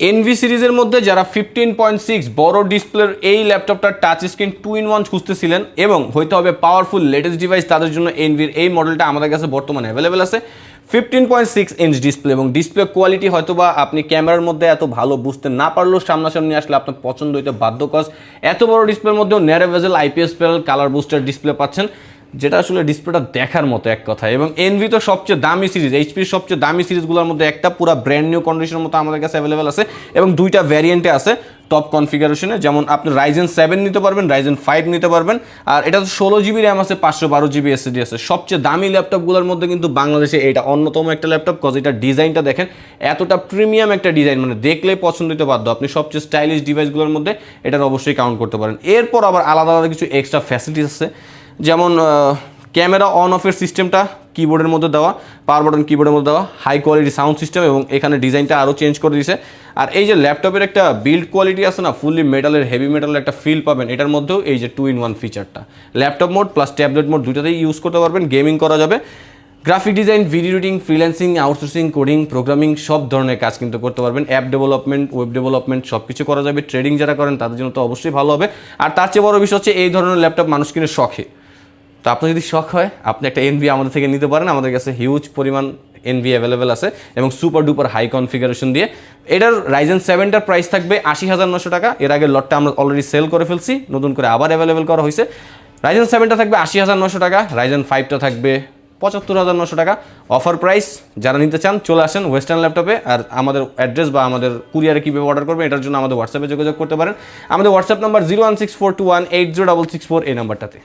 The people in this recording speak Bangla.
এনভি সিরিজের মধ্যে যারা 15.6 বড় ডিসপ্লের এই ল্যাপটপটা টাচ স্ক্রিন 2-in-1 খুঁজতেছিলেন এবং হইতে হবে পাওয়ারফুল লেটেস্ট ডিভাইস, তাদের জন্য এনভির এই মডেলটা আমাদের কাছে বর্তমানে অ্যাভেলেবেল আছে। 15.6 ইঞ্চ ডিসপ্লে এবং ডিসপ্লে কোয়ালিটি হয়তো বা আপনি ক্যামেরার মধ্যে এত ভালো বুঝতে না পারলেও সামনাসামনি আসলে আপনার পছন্দ হইতে বাধ্য, কজ এত বড় ডিসপ্লের মধ্যেও ন্যারো বেজেল IPS panel colour booster display পাচ্ছেন, যেটা আসলে ডিসপ্লেটা দেখার মতো এক কথা। এবং এনভি তো সবচেয়ে দামি সিরিজ, এইচপির সবচেয়ে দামি সিরিজগুলোর মধ্যে একটা, পুরো ব্র্যান্ড নিউ কন্ডিশনের মতো আমাদের কাছে অ্যাভেলেবেল আছে এবং দুইটা ভ্যারিয়েন্টে আছে টপ কনফিগারেশনে। যেমন আপনি রাইজেন 7 নিতে পারবেন, রাইজেন 5 নিতে পারবেন, আর এটা তো 16 জিবি র্যাম আছে, 512 জিবি এসএসডি আছে। সবচেয়ে দামি ল্যাপটপগুলোর মধ্যে কিন্তু বাংলাদেশে এটা অন্যতম একটা ল্যাপটপ, কজ এটা ডিজাইনটা দেখেন এতটা প্রিমিয়াম একটা ডিজাইন, মানে দেখলেই পছন্দ হতে বাধ্য। আপনি সবচেয়ে স্টাইলিশ ডিভাইসগুলোর মধ্যে এটার অবশ্যই কাউন্ট করতে পারেন। এরপর আবার আলাদা আলাদা কিছু এক্সট্রা ফ্যাসিলিটিস আছে, যেমন ক্যামেরা অন অফের সিস্টেমটা কিবোর্ডের মধ্যে দেওয়া, পাওয়ার বাটন কিবোর্ডের মধ্যে দেওয়া, হাই কোয়ালিটি সাউন্ড সিস্টেম এবং এখানে ডিজাইনটা আরও চেঞ্জ করে দিয়েছে। আর এই যে ল্যাপটপের একটা বিল্ড কোয়ালিটি আছে না, ফুললি মেটালের হেভি মেটালের একটা ফিল পাবেন এটার মধ্যেও, এই যে 2-in-1 ফিচারটা, laptop mode plus tablet mode দুইটাতেই ইউজ করতে পারবেন, গেমিং করা যাবে। Graphic design, video editing, freelancing, outsourcing, coding, programming সব ধরনের কাজ কিন্তু করতে পারবেন। অ্যাপ ডেভেলপমেন্ট, ওয়েব ডেভেলপমেন্ট সব কিছু করা যাবে। ট্রেডিং যারা করেন তাদের জন্য তো অবশ্যই ভালো হবে। আর তার চেয়ে বড় বিষয় হচ্ছে এই ধরনের ল্যাপটপ মানুষ কিনে শখে, তো আপনার যদি শখ হয় আপনি একটা এনভি আমাদের থেকে নিতে পারেন। আমাদের কাছে হিউজ পরিমাণ এনভি অ্যাভেলেবেল আছে এবং সুপার ডুপার হাই কনফিগারেশন দিয়ে। এটার রাইজেন 7টার প্রাইস থাকবে 80,900 টাকা। এর আগের লটটা আমরা অলরেডি সেল করে ফেলছি, নতুন করে আবার অ্যাভেলেবেল করা হয়েছে। রাইজেন 7টা থাকবে 80,900 টাকা, রাইজেন 5টা থাকবে 75,900 টাকা। অফার প্রাইস, যারা নিতে চান চলে আসেন ওয়েস্টার্ন ল্যাপটপে। আর আমাদের অ্যাড্রেস বা আমাদের কুরিয়ারে কীভাবে অর্ডার করবেন এটার জন্য আমাদের হোয়াটসঅ্যাপে যোগাযোগ করতে পারেন। আমাদের হোয়াটসঅ্যাপ নাম্বার 01642180664 এই নাম্বারটাতে।